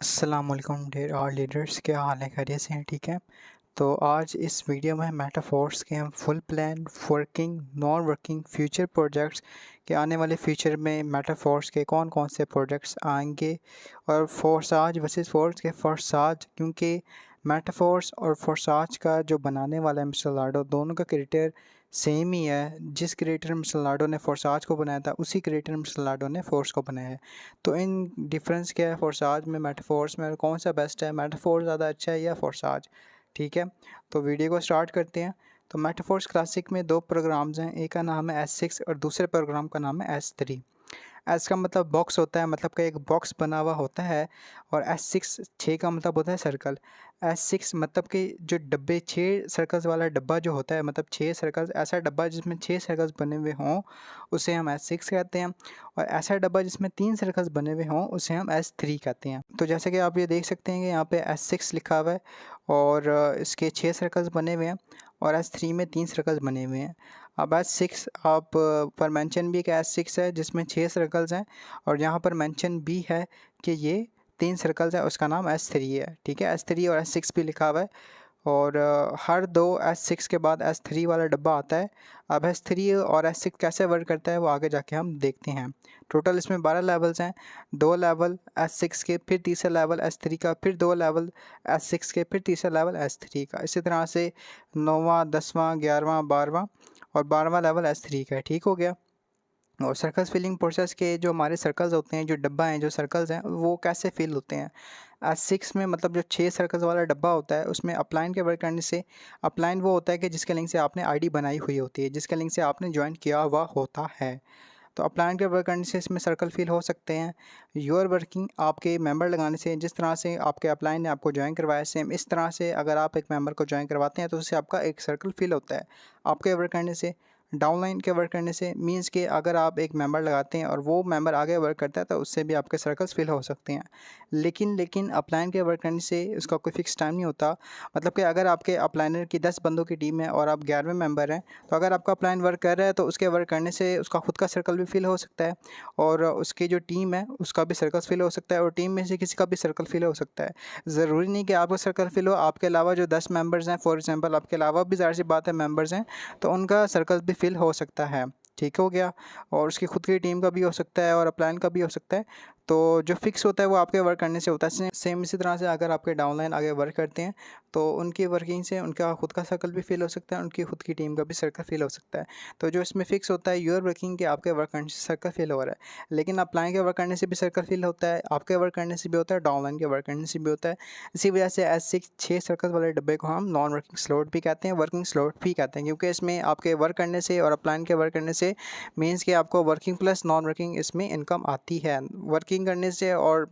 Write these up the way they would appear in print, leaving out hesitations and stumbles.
अस्सलाम वालेकुम dear all leaders, क्या हाल है? खैरियत से हैं? ठीक है। तो आज इस वीडियो में मेटाफोर्स के हम full plan, working, non working, future projects के आने वाले फ्यूचर में मेटाफोर्स के कौन कौन से प्रोजेक्ट्स आएंगे और फोर्साज वर्सेस फोर्स के फोर्साज, क्योंकि मेटाफोर्स और फोर्साज का जो बनाने वाला है मिस्टर लाडो, दोनों का क्रिएटर सेम ही है। जिस क्रिएटर मिस्टर लाडो ने फोर्साज को बनाया था उसी क्रिएटर मिस्टर लाडो ने फोर्स को बनाया है। तो इन डिफरेंस क्या है फोर्साज में, मेटाफोर्स में, कौन सा बेस्ट है? मेटाफोर ज़्यादा अच्छा है या फोर्साज? ठीक है, तो वीडियो को स्टार्ट करते हैं। तो मेटाफोर्स क्लासिक में दो प्रोग्राम्स हैं, एक का नाम है S6 और दूसरे प्रोग्राम का नाम है S3। एस का मतलब बॉक्स होता है, मतलब का एक बॉक्स बना हुआ होता है। और S6 6 का मतलब होता है सर्कल। S6 मतलब कि जो डब्बे 6 सर्कल्स वाला डब्बा जो होता है, मतलब 6 सर्कल्स, ऐसा डब्बा जिसमें 6 सर्कल्स बने हुए हों उसे हम S6 कहते हैं। और ऐसा डब्बा जिसमें 3 सर्कल्स बने हुए हों उसे हम S3 कहते हैं। तो जैसे कि आप ये देख सकते हैं कि यहाँ पे S6 लिखा हुआ है और इसके 6 सर्कल्स बने हुए हैं और S3 में 3 सर्कल्स बने हुए हैं। अब S6 आप पर मेंशन भी कि S6 है जिसमें 6 सर्कल्स हैं, और यहाँ पर मेंशन भी है कि ये 3 सर्कल्स है, उसका नाम S3 है। ठीक है, S3 और S6 भी लिखा हुआ है। और हर दो S6 के बाद S3 वाला डब्बा आता है। अब S3 और S6 कैसे वर्क करता है वो आगे जाके हम देखते हैं। टोटल इसमें 12 लेवल्स हैं। 2 लेवल S6 के, फिर तीसरा लेवल S3 का, फिर 2 लेवल S6 के, फिर तीसरा लेवल S3 का। इसी तरह से 9वां, 10वां, 11वां, 12वां और 12वां लेवल S3 का है। ठीक हो गया। और सर्कल्स फिलिंग प्रोसेस के जो हमारे सर्कल्स होते हैं, जो डब्बा हैं, जो सर्कल्स हैं, वो कैसे फिल होते हैं? S6 में मतलब जो 6 सर्कल्स वाला डब्बा होता है उसमें अपलाइन के वर्क करने से, अपलाइन वो होता है कि जिसके लिंक से आपने आईडी बनाई हुई होती है, जिसके लिंक से आपने ज्वाइन किया हुआ होता है। तो अपलाइन के वर्क करने से इसमें सर्कल फिल हो सकते हैं। योर वर्किंग आपके मेंबर लगाने से, जिस तरह से आपके अपलाइन ने आपको ज्वाइन करवाया, सेम इस तरह से अगर आप एक मेंबर को ज्वाइन करवाते हैं तो उससे आपका एक सर्कल फिल होता है। आपके वर्क करने से, डाउनलाइन के वर्क करने से मींस कि अगर आप एक मेंबर लगाते हैं और वो मेंबर आगे वर्क करता है तो उससे भी आपके सर्कल्स फिल हो सकते हैं। लेकिन अपलाइन के वर्क करने से उसका कोई फिक्स टाइम नहीं होता। मतलब कि अगर आपके अपलाइनर की 10 बंदों की टीम है और आप 11वें मेंबर हैं, तो अगर आपका अपलाइन वर्क कर रहा है तो उसके वर्क करने से उसका खुद का सर्कल भी फिल हो सकता है और उसकी जो टीम है उसका भी सर्कल फिल हो सकता है और टीम में से किसी का भी सर्कल फिल हो सकता है। ज़रूरी नहीं कि आपका सर्कल फिल हो, आपके अलावा जो 10 मेंबर्स हैं, फॉर एग्जांपल आपके अलावा भी ज़ाहिर सी बात है मेंबर्स हैं, तो उनका सर्कल भी फिल हो सकता है। ठीक हो गया। और उसकी खुद की टीम का भी हो सकता है और अपलाइन का भी हो सकता है। तो जो फिक्स होता है वो आपके वर्क करने से होता है। सेम इसी तरह से अगर आपके डाउनलाइन आगे वर्क करते हैं तो उनकी वर्किंग से उनका खुद का सर्कल भी फिल हो सकता है, उनकी खुद की टीम का भी सर्कल फिल हो सकता है। तो जो इसमें फिक्स होता है यूर वर्किंग के आपके वर्क करने से सर्कल फिल हो रहा है, लेकिन अपलाइन के वर्क करने से भी सर्कल फिल होता है, आपके वर्क करने से भी होता है, डाउनलाइन के वर्क करने से भी होता है। इसी वजह से ऐसे 6 सर्कल वाले डब्बे को हम नॉन वर्किंग स्लॉट भी कहते हैं, वर्किंग स्लॉट भी कहते हैं, क्योंकि इसमें आपके वर्क करने से और अपलाइन के वर्क करने से मीन्स कि आपको वर्किंग प्लस नॉन वर्किंग इसमें इनकम आती है। वर्किंग करने से और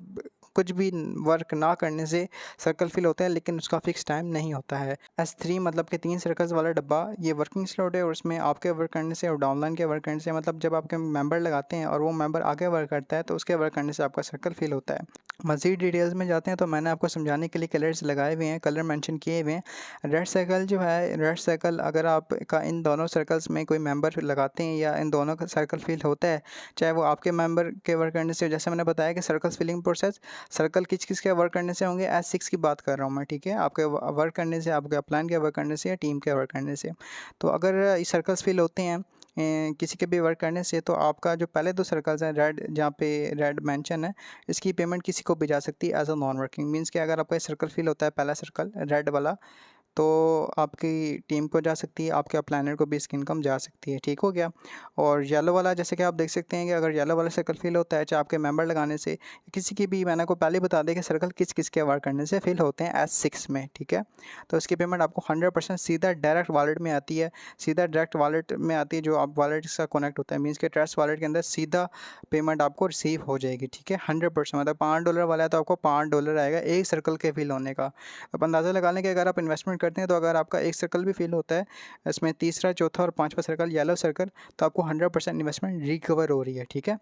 कुछ भी वर्क ना करने से सर्कल फिल होता है, लेकिन उसका फिक्स टाइम नहीं होता है। S3 मतलब कि 3 सर्कल्स वाला डब्बा, ये वर्किंग स्लॉट है और उसमें आपके वर्क करने से और डाउनलाइन के वर्क करने से, मतलब जब आपके मेंबर लगाते हैं और वो मेंबर आगे वर्क करता है तो उसके वर्क करने से आपका सर्कल फिल होता है। मज़ीद डिटेल्स में जाते हैं तो मैंने आपको समझाने के लिए कलर्स लगाए हुए हैं, कलर मेंशन किए हुए हैं। रेड सर्कल जो है, रेड सर्कल अगर आप का इन दोनों सर्कल्स में कोई मेंबर लगाते हैं या इन दोनों का सर्कल फिल होता है, चाहे वो आपके मेंबर के वर्क करने से, जैसे मैंने बताया कि सर्कल फिलिंग प्रोसेस, सर्कल किस किस के वर्क करने से होंगे, S6 की बात कर रहा हूँ मैं। ठीक है, आपके वर्क करने से, आपके अपलाइन के वर्क करने से या टीम के वर्क करने से। तो अगर ये सर्कल्स फिल होते हैं किसी के भी वर्क करने से, तो आपका जो पहले 2 सर्कल्स हैं रेड, जहाँ पे रेड मेंशन है, इसकी पेमेंट किसी को भी जा सकती है as a non working. Means कि अगर आपका सर्कल फिल होता है पहला सर्कल रेड वाला, तो आपकी टीम को जा सकती है, आपके प्लानर को भी इसकी इनकम जा सकती है। ठीक हो गया। और येलो वाला, जैसे कि आप देख सकते हैं कि अगर येलो वाला सर्कल फिल होता है, चाहे आपके मेंबर लगाने से, किसी की भी, मैंने को पहले बता दें कि सर्कल किस किस के वर्क करने से फिल होते हैं S6 में। ठीक है, तो इसकी पेमेंट आपको 100% सीधा डायरेक्ट वॉलेट में आती है, सीधा डायरेक्ट वॉलेट में आती है, जो आप वॉलेट का कनेक्ट होता है, मीन्स के ट्रस्ट वॉलेट के अंदर सीधा पेमेंट आपको रिसीव हो जाएगी। ठीक है, 100%, मतलब $5 वाला है तो आपको $5 आएगा एक सर्कल के फिल होने का। अब अंदाज़ा लगा लें कि अगर आप इन्वेस्टमेंट करते हैं तो अगर आपका एक सर्कल भी फिल होता है, इसमें तीसरा, चौथा और पांचवा सर्कल येलो सर्कल, तो आपको 100% इन्वेस्टमेंट रिकवर हो रही है। ठीक है।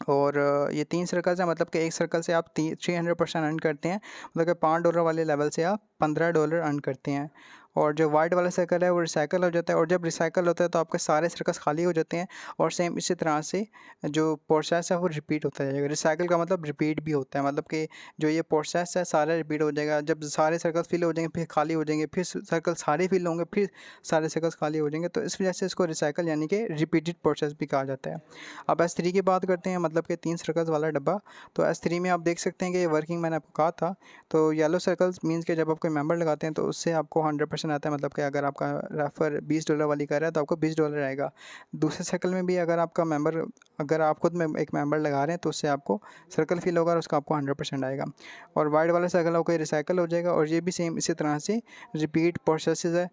और ये 3 सर्कल्स हैं, मतलब कि एक सर्कल से आप 300% अर्न करते हैं, मतलब कि $5 वाले लेवल से आप $15 अर्न करते हैं। और जो वाइट वाला सर्कल है वो रिसाइकल हो जाता है, और जब रिसाइकल होता है तो आपके सारे सर्कल्स खाली हो जाते हैं। और सेम इसी तरह से जो प्रोसेस है वो रिपीट होता जाएगा। रिसाइकल का मतलब रिपीट भी होता है, मतलब कि जो ये प्रोसेस है सारा रिपीट हो जाएगा। जब सारे सर्कल्स फिल हो जाएंगे फिर खाली हो जाएंगे, फिर सर्कल सारे फिल होंगे, फिर सारे सर्कल्स खाली हो जाएंगे। तो इस वजह से इसको रिसाइकल यानी कि रिपीटेड प्रोसेस भी कहा जाता है। अब S3 की बात करते हैं, मतलब कि 3 सर्कल्स वाला डब्बा। तो S3 में आप देख सकते हैं कि वर्किंग मैंने आपको कहा था। तो येलो सर्कल्स मीन्स कि जब आप कोई मेंबर लगाते हैं तो उससे आपको 100% आता है, मतलब कि अगर आपका रेफर $20 वाली कर रहा है तो आपको $20 आएगा। दूसरे सर्कल में भी अगर आपका मेंबर, अगर आप खुद में एक मेंबर लगा रहे हैं तो उससे आपको सर्कल फिल होगा और उसका आपको 100% आएगा। और वाइट वाला सर्कल आपको रिसाइकल हो जाएगा। और ये भी सेम इसी तरह से रिपीट प्रोसेस है।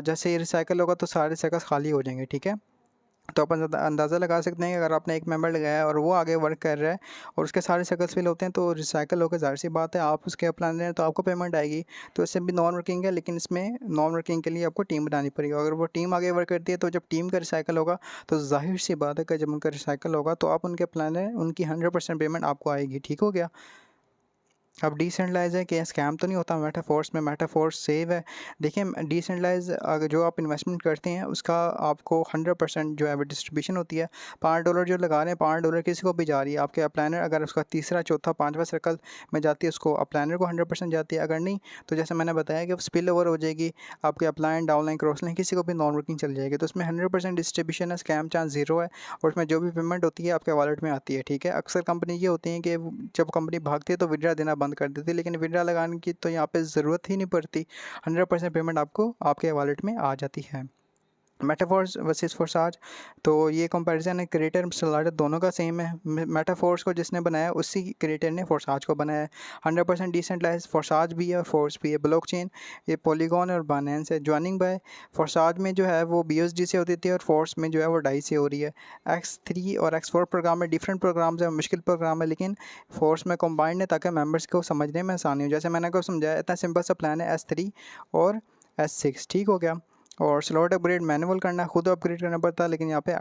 जैसे ये रिसाइकल होगा तो सारे सर्कल्स खाली हो जाएंगे, ठीक है। तो अपन अंदाज़ा लगा सकते हैं कि अगर आपने एक मेंबर लगाया है और वो आगे वर्क कर रहा है और उसके सारे सर्कल्स फिल होते हैं तो रिसाइकल होकर ज़ाहिर सी बात है आप उसके प्लान रहे हैं तो आपको पेमेंट आएगी। तो इससे भी नॉन वर्किंग है, लेकिन इसमें नॉन वर्किंग के लिए आपको टीम बनानी पड़ेगी। अगर वो टीम आगे वर्क करती है तो जब टीम का रिसाइकल होगा तो जाहिर सी बात है कि जब उनका रिसाइकल होगा तो आप उनके प्लान है उनकी 100% पेमेंट आपको आएगी, ठीक हो गया। अब डिसेंट्रलाइज है कि स्कैम तो नहीं होता मेटाफोर्स में, मेटाफोर्स सेव है। देखिए डिसेंट्रलाइज अगर जो आप इन्वेस्टमेंट करते हैं उसका आपको 100% जो है वो डिस्ट्रीब्यूशन होती है। $5 जो लगा रहे हैं, $5 किसी को भी जा रही है। आपके अपलाइनर अगर उसका तीसरा चौथा पाँचवा सर्कल में जाती है उसको अपलाइनर को 100% जाती है, अगर नहीं तो जैसे मैंने बताया कि स्पिल ओवर हो जाएगी आपके अपलाइन डाउनलाइन क्रॉसलाइन किसी को भी नॉन वर्किंग चल जाएगी। तो उसमें 100% डिस्ट्रीब्यूशन है, स्कैम चांस ज़ीरो है। और उसमें जो भी पेमेंट होती है आपके वॉलेट में आती है, ठीक है। अक्सर कंपनी ये होती है कि जब कंपनी भागती है तो विड्रा देना बंद कर देती है, लेकिन विड्रा लगाने की तो यहाँ पे ज़रूरत ही नहीं पड़ती। 100% पेमेंट आपको आपके वॉलेट में आ जाती है। मेटाफोर्स वर्सेस फोर्साज, तो ये कंपैरिजन है क्रिएटर सलाडर दोनों का सेम है। मेटाफोर्स को जिसने बनाया उसी क्रिएटर ने फोर्साज को बनाया है। 100% डिसेंट्रलाइज फोर्साज भी है और फोर्स भी है। ब्लॉकचेन ये पॉलीगॉन और बाइनेंस है। ज्वाइनिंग बाय फोर्साज में जो है वो BUSD से होती थी और फोर्स में जो है वो डाई से हो रही है। X3 और X4 प्रोग्राम में डिफरेंट प्रोग्राम्स है, मुश्किल प्रोग्राम है, लेकिन फोर्स में कम्बाइंड है ताकि मेम्बर्स को समझने में आसानी हो। जैसे मैंने आपको समझाया इतना सिंपल सा प्लान है S3 और S6, ठीक हो गया। और स्लॉट अपग्रेड मैनुअल करना, खुद अपग्रेड करना पड़ता है, लेकिन यहाँ पे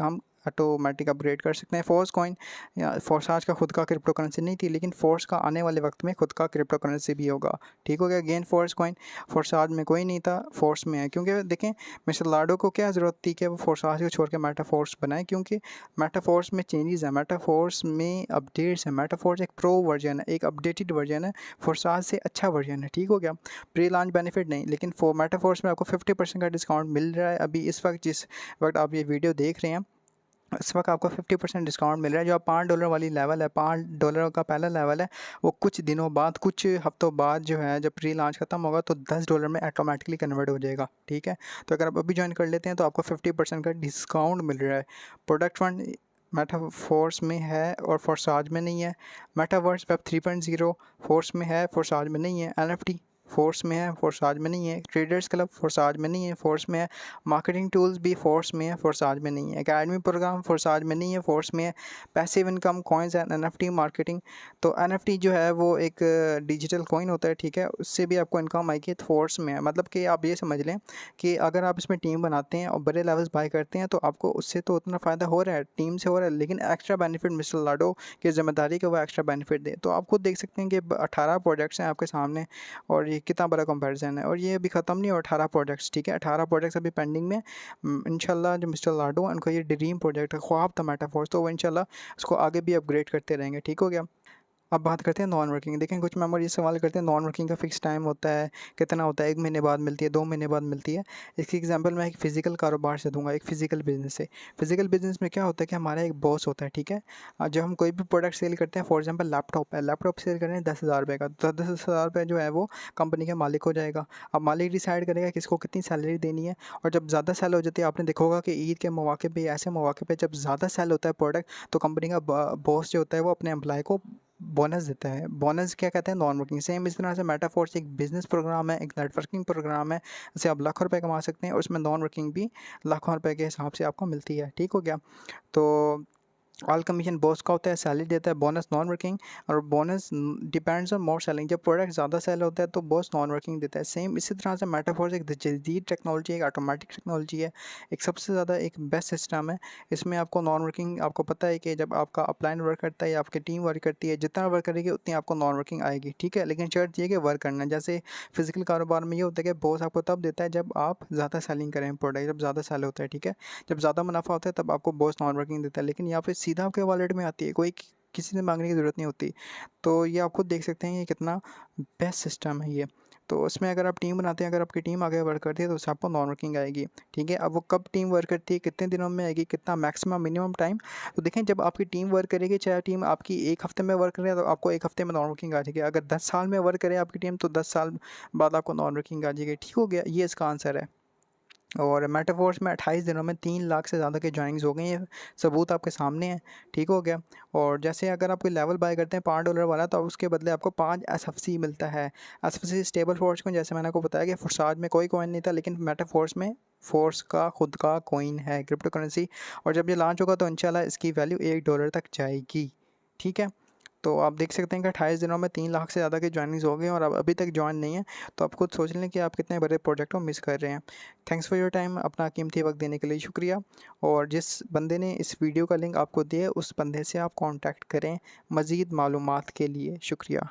हम ऑटोमेटिक अपग्रेड कर सकते हैं। फोर्स कॉइन या फोर्साज का खुद का क्रिप्टो करेंसी नहीं थी, लेकिन फोर्स का आने वाले वक्त में खुद का क्रिप्टो करेंसी भी होगा, ठीक हो गया। गेन फोर्स कॉइन फोर्साज में कोई नहीं था, फोर्स में है। क्योंकि देखें मिस्टर लाडो को क्या ज़रूरत थी कि वो फोर्साज को छोड़ के मेटाफोर्स बनाए, क्योंकि मेटाफोर्स में चेंजेस है, मेटाफोर्स में अपडेट्स हैं। मेटाफोर्स एक प्रो वर्जन है, एक अपडेटेड वर्जन है, फोर्साज से अच्छा वर्जन है, ठीक हो गया। प्री लॉन्च बेनिफिट नहीं, लेकिन मेटाफोर्स में आपको 50% का डिस्काउंट मिल रहा है अभी इस वक्त, जिस वक्त आप ये वीडियो देख रहे हैं इस वक्त आपको 50% डिस्काउंट मिल रहा है। जो आप $5 वाली लेवल है, $5 का पहला लेवल है, वो कुछ दिनों बाद कुछ हफ्तों बाद जो है जब प्री लॉन्च खत्म होगा तो $10 में ऑटोमेटिकली कन्वर्ट हो जाएगा, ठीक है। तो अगर आप अभी ज्वाइन कर लेते हैं तो आपको 50% का डिस्काउंट मिल रहा है। प्रोडक्ट फंड मेटाफोर्स में है और फोर्साज में नहीं है। मेटावर्स वेब 3.0 फोर्स में है, फोर्साज में नहीं है। NFT फोर्स में है, फोर्साज में नहीं है। ट्रेडर्स क्लब फोर्साज में नहीं है, फोर्स में है। मार्केटिंग टूल्स भी फोर्स में है, फोर्साज में नहीं है। एकेडमी प्रोग्राम फोर्साज में नहीं है, फोर्स में है। Passive income coins and NFT marketing, तो NFT जो है वो एक डिजिटल कॉइन होता है, ठीक है, उससे भी आपको इनकम आएगी, तो फोर्स में है। मतलब कि आप ये समझ लें कि अगर आप इसमें टीम बनाते हैं और बड़े लेवल्स बाय करते हैं तो आपको उससे तो उतना फ़ायदा हो रहा है, टीम से हो रहा है, लेकिन एक्स्ट्रा बेनिफिट मिस्टर लाडो की जिम्मेदारी का वो एक्स्ट्रा बेनिफिट दे। तो आप खुद देख सकते हैं कि 18 प्रोजेक्ट्स हैं आपके सामने और ये कितना बड़ा कंपैरिजन है। और ये अभी ख़त्म नहीं हुआ 18 प्रोजेक्ट्स, ठीक है, 18 प्रोजेक्ट्स अभी पेंडिंग में। इंशाल्लाह जो मिस्टर लाडो उनका ये ड्रीम प्रोजेक्ट है, ख्वाब था मेटाफोर्स, तो वो इंशाल्लाह उसको आगे भी अपग्रेड करते रहेंगे, ठीक हो गया। अब बात करते हैं नॉन वर्किंग। देखें कुछ मेंबर ये सवाल करते हैं नॉन वर्किंग का फिक्स टाइम होता है, कितना होता है, 1 महीने बाद मिलती है, 2 महीने बाद मिलती है। इसकी एग्जांपल मैं एक फ़िज़िकल कारोबार से दूंगा, एक फ़िज़िकल बिजनेस से। फ़िज़िकल बिजनेस में क्या होता है कि हमारा एक बॉस होता है, ठीक है। जब हम कोई भी प्रोडक्ट सेल करते हैं, फॉर एग्जाम्पल लैपटॉप है, लैपटॉप सेल कर रहे हैं 10,000 रुपये का, तो 10,000 रुपये जो है वो कंपनी का मालिक हो जाएगा। अब मालिक डिसाइड करेगा किसको कितनी सैलरी देनी है। और जब ज़्यादा सेल हो जाती है, आपने देखा होगा कि ईद के मौके पे, ऐसे मौके पे जब ज़्यादा सेल होता है प्रोडक्ट, तो कंपनी का बॉस जो होता है वो अपने एम्प्लॉय को बोनस देता है। बोनस क्या कहते हैं, नॉन वर्किंग। सेम इस तरह से मेटाफोर्स एक बिजनेस प्रोग्राम है, एक नेटवर्किंग प्रोग्राम है, जिससे आप लाखों रुपए कमा सकते हैं और उसमें नॉन वर्किंग भी लाखों रुपए के हिसाब से आपको मिलती है, ठीक हो गया। तो ऑल कमीशन बॉस का होता है, सैलरी देता है, बोनस नॉन वर्किंग, और bonus depends on more selling. जब प्रोडक्ट ज़्यादा सेल होता है तो बॉस नॉन वर्किंग देता है। सेम इसी तरह से मेटाफोर्स एक जदीद टेक्नोलॉजी, एक ऑटोमेटिक टेक्नोलॉजी है, एक सबसे ज़्यादा एक बेस्ट सिस्टम है। इसमें आपको नॉन वर्किंग, आपको पता है कि जब आपका अपलाइन वर्क करता है या आपकी टीम वर्क करती है, जितना वर्क करेगी उतनी आपको नॉन वर्किंग आएगी, ठीक है। लेकिन शर्त ये है कि वर्क करना है। जैसे फिजिकल कारोबार में ये होता है कि बॉस आपको तब देता है जब आप ज़्यादा सेलिंग करें प्रोडक्ट, जब ज़्यादा सेल होता है, ठीक है। जब ज़्यादा मुनाफा होता है तब आपको बॉस नॉन वर्किंग देता है। लेकिन यहाँ पे सीधा आपके वॉलेट में आती है, कोई किसी से मांगने की ज़रूरत नहीं होती। तो ये आप खुद देख सकते हैं ये कितना बेस्ट सिस्टम है ये। तो उसमें अगर आप टीम बनाते हैं, अगर आपकी टीम आगे वर्क करती है तो उससे आपको नॉन वर्किंग आएगी, ठीक है। अब वो कब टीम वर्क करती है, कितने दिनों में आएगी, कितना मैक्सिमम मिनिमम टाइम, तो देखें जब आपकी टीम वर्क करेगी, चाहे टीम आपकी 1 हफ्ते में वर्क करे तो आपको 1 हफ्ते में नॉन वर्किंग आ जाएगी। अगर 10 साल में वर्क करे आपकी टीम तो 10 साल बाद आपको नॉन वर्किंग आ जाएगी, ठीक हो गया। ये इसका आंसर है। और मेटाफोर्स में 28 दिनों में 3 लाख से ज़्यादा की जॉइनिंग्स हो गई हैं, सबूत आपके सामने है, ठीक हो गया। और जैसे अगर आप कोई लेवल बाय करते हैं $5 वाला तो उसके बदले आपको 5 एसएफसी मिलता है। एसएफसी स्टेबल फोर्स को, जैसे मैंने आपको बताया कि फोर्साज में कोई कॉइन नहीं था, लेकिन मेटाफोर्स में फोर्स का खुद का कॉइन है, क्रिप्टो करेंसी। और जब ये लॉन्च होगा तो इंशाल्लाह इसकी वैल्यू $1 तक जाएगी, ठीक है। तो आप देख सकते हैं कि 28 दिनों में 3 लाख से ज़्यादा की जॉइनिंग्स हो गई और अब अभी तक जॉइन नहीं है। तो आप खुद सोच लें कि आप कितने बड़े प्रोजेक्ट को मिस कर रहे हैं। थैंक्स फॉर योर टाइम, अपना कीमती वक्त देने के लिए शुक्रिया। और जिस बंदे ने इस वीडियो का लिंक आपको दिया उस बंदे से आप कॉन्टैक्ट करें मज़ीद मालूमात के लिए। शुक्रिया।